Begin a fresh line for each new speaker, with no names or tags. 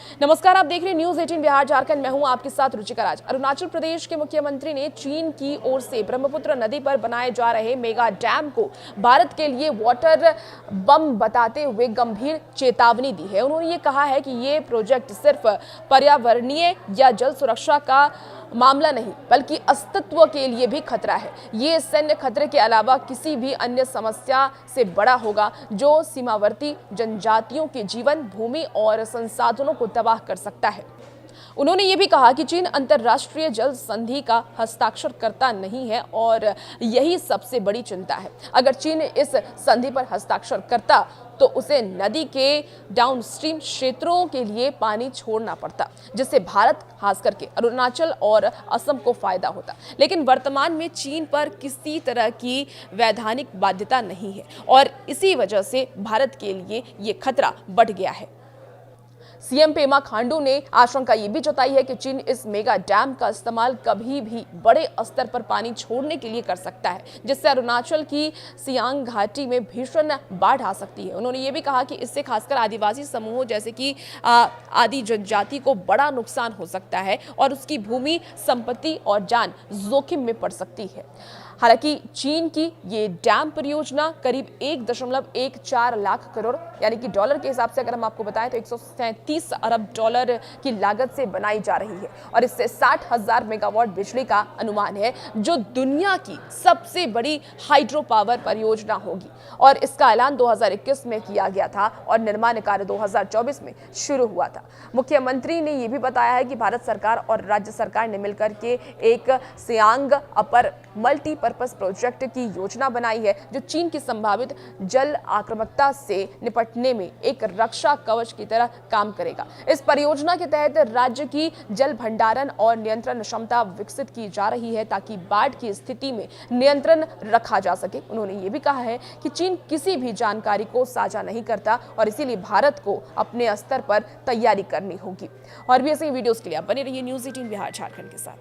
नमस्कार, आप देख रहे हैं न्यूज 18 बिहार झारखंड। मैं हूं आपके साथ रुचिका राज। अरुणाचल प्रदेश के मुख्यमंत्री ने चीन की ओर से ब्रह्मपुत्र नदी पर बनाए जा रहे मेगा डैम को भारत के लिए वाटर बम बताते हुए गंभीर चेतावनी दी है। उन्होंने ये कहा है कि ये प्रोजेक्ट सिर्फ पर्यावरणीय या जल सुरक्षा का मामला नहीं बल्कि अस्तित्व के लिए भी खतरा है। ये सैन्य खतरे के अलावा किसी भी अन्य समस्या से बड़ा होगा जो सीमावर्ती जनजातियों के जीवन, भूमि और संसाधनों को तबाह कर सकता है। उन्होंने ये भी कहा कि चीन अंतर्राष्ट्रीय जल संधि का हस्ताक्षर करता नहीं है और यही सबसे बड़ी चिंता है। अगर चीन इस संधि पर हस्ताक्षर करता तो उसे नदी के डाउनस्ट्रीम क्षेत्रों के लिए पानी छोड़ना पड़ता, जिससे भारत, खास करके अरुणाचल और असम को फायदा होता। लेकिन वर्तमान में चीन पर किसी तरह की वैधानिक बाध्यता नहीं है और इसी वजह से भारत के लिए ये खतरा बढ़ गया है। सीएम पेमा खांडू ने आशंका ये भी जताई है कि चीन इस मेगा डैम का इस्तेमाल कभी भी बड़े स्तर पर पानी छोड़ने के लिए कर सकता है, जिससे अरुणाचल की सियांग घाटी में भीषण बाढ़ आ सकती है। उन्होंने ये भी कहा कि इससे खासकर आदिवासी समूहों जैसे कि आदि जनजाति को बड़ा नुकसान हो सकता है और उसकी भूमि, संपत्ति और जान जोखिम में पड़ सकती है। हालांकि चीन की ये डैम परियोजना करीब 1.14 लाख करोड़ यानी कि डॉलर के हिसाब से अगर हम आपको बताएं तो 137 अरब डॉलर की लागत से बनाई जा रही है और इससे 60,000 मेगावाट बिजली का अनुमान है, जो दुनिया की सबसे बड़ी हाइड्रो पावर परियोजना होगी। और इसका ऐलान 2021 में किया गया था और निर्माण कार्य 2024 में शुरू हुआ था। मुख्यमंत्री ने यह भी बताया है कि भारत सरकार और राज्य सरकार ने मिलकर के एक सियांग अपर मल्टीपर्पज प्रोजेक्ट की योजना बनाई है, जो चीन की संभावित जल आक्रामकता से निपटने में एक रक्षा कवच की तरह काम करेगा। इस परियोजना के तहत राज्य की जल भंडारण और नियंत्रण क्षमता विकसित की जा रही है ताकि बाढ़ की स्थिति में नियंत्रण रखा जा सके। उन्होंने ये भी कहा है कि चीन किसी भी जानकारी को साझा नहीं करता और इसीलिए भारत को अपने स्तर पर तैयारी करनी होगी। और भी ऐसे वीडियोस के लिए आप बने रहिए न्यूज 18 बिहार झारखंड के साथ।